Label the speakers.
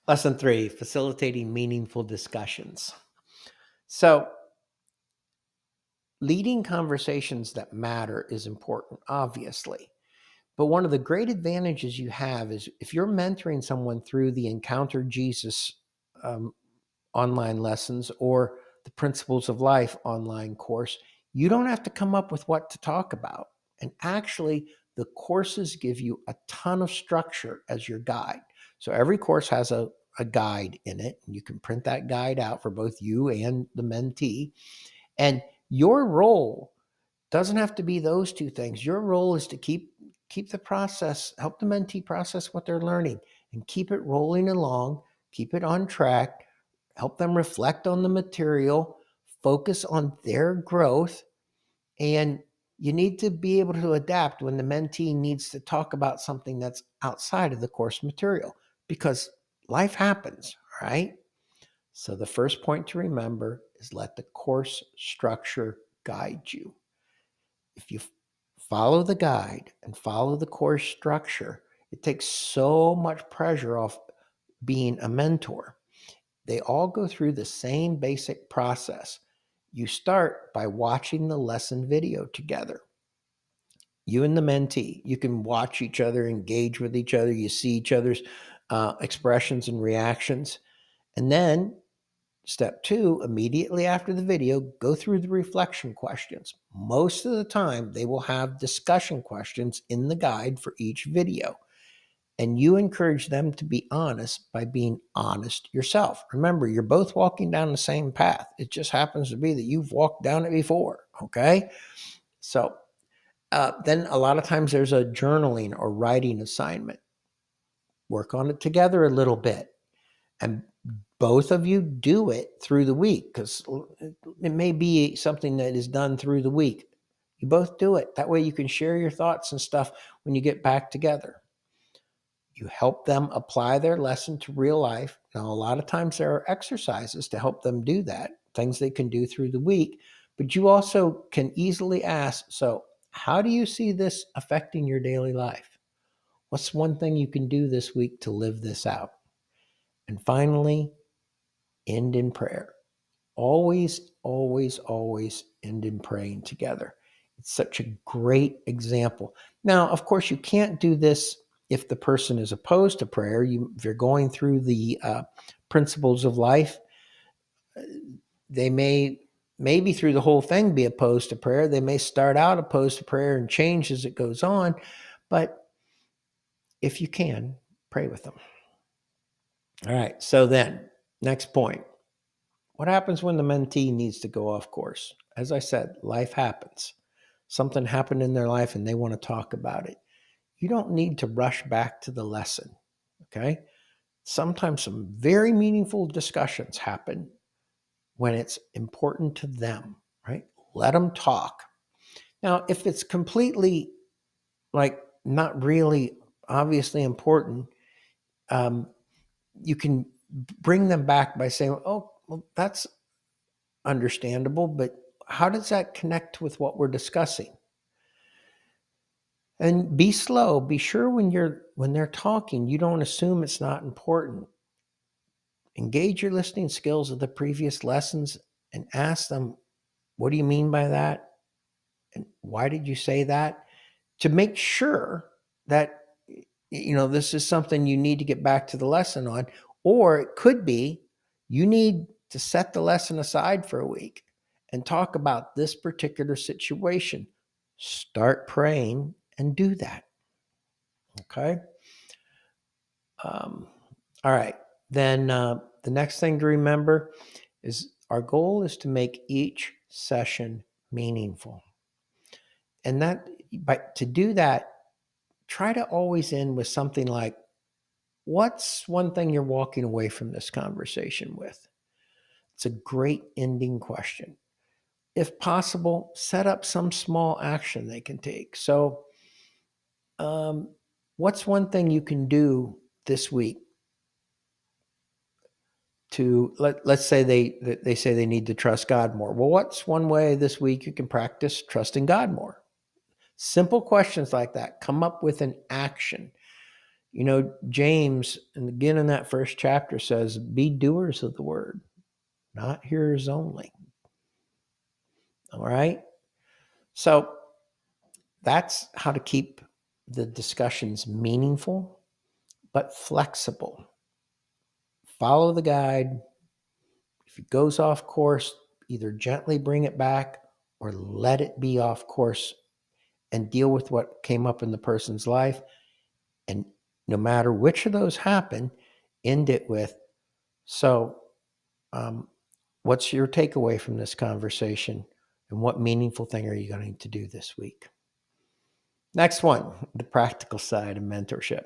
Speaker 1: Lesson 3, facilitating meaningful discussions. So, leading conversations that matter is important, obviously. But one of the great advantages you have is if you're mentoring someone through the Encounter Jesus um, online lessons or the Principles of Life online course, you don't have to come up with what to talk about. And actually, the courses give you a ton of structure as your guide. So every course has a guide in it, and you can print that guide out for both you and the mentee. And your role doesn't have to be those two things. Your role is to keep the process, help the mentee process what they're learning and keep it rolling along, keep it on track, help them reflect on the material, focus on their growth, and you need to be able to adapt when the mentee needs to talk about something that's outside of the course material because life happens, right? So the first point to remember is let the course structure guide you. If you follow the guide and follow the course structure, it takes so much pressure off being a mentor. They all go through the same basic process. You start by watching the lesson video together. You and the mentee, you can watch each other, engage with each other, you see each other's expressions and reactions. And then step 2, immediately after the video, go through the reflection questions. Most of the time, they will have discussion questions in the guide for each video. And you encourage them to be honest by being honest yourself. Remember, you're both walking down the same path. It just happens to be that you've walked down it before. Okay. So then a lot of times there's a journaling or writing assignment. Work on it together a little bit. And both of you do it through the week because it may be something that is done through the week. You both do it. That way you can share your thoughts and stuff when you get back together. You help them apply their lesson to real life. Now, a lot of times there are exercises to help them do that, things they can do through the week, but you also can easily ask, so how do you see this affecting your daily life? What's one thing you can do this week to live this out? And finally, end in prayer. Always, always, always end in praying together. It's such a great example. Now, of course, you can't do this if the person is opposed to prayer. If you're going through the principles of life, they may maybe through the whole thing be opposed to prayer. They may start out opposed to prayer and change as it goes on. But if you can, pray with them. All right. So then, next point. What happens when the mentee needs to go off course? As I said, life happens. Something happened in their life and they want to talk about it. You don't need to rush back to the lesson. Okay. Sometimes some very meaningful discussions happen when it's important to them, right? Let them talk. Now, if it's completely like not really obviously important, um, you can bring them back by saying, oh, well, that's understandable, but how does that connect with what we're discussing? And be slow. Be sure when they're talking, you don't assume it's not important. Engage your listening skills of the previous lessons and ask them, what do you mean by that? And why did you say that? To make sure that this is something you need to get back to the lesson on. Or it could be you need to set the lesson aside for a week and talk about this particular situation. Start praying and do that. Okay. Um, all right. Then the next thing to remember is our goal is to make each session meaningful. And to do that, try to always end with something like, what's one thing you're walking away from this conversation with? It's a great ending question. If possible, set up some small action they can take. So, um, what's one thing you can do this week to let's say they say they need to trust God more. Well, what's one way this week you can practice trusting God more? Simple questions like that. Come up with an action. You know, James, and again in that first chapter, says, be doers of the word, not hearers only. All right? So that's how to keep the discussions meaningful, but flexible. Follow the guide. If it goes off course, either gently bring it back or let it be off course and deal with what came up in the person's life. And no matter which of those happen, end it with, so what's your takeaway from this conversation? And what meaningful thing are you going to do this week? Next one, the practical side of mentorship.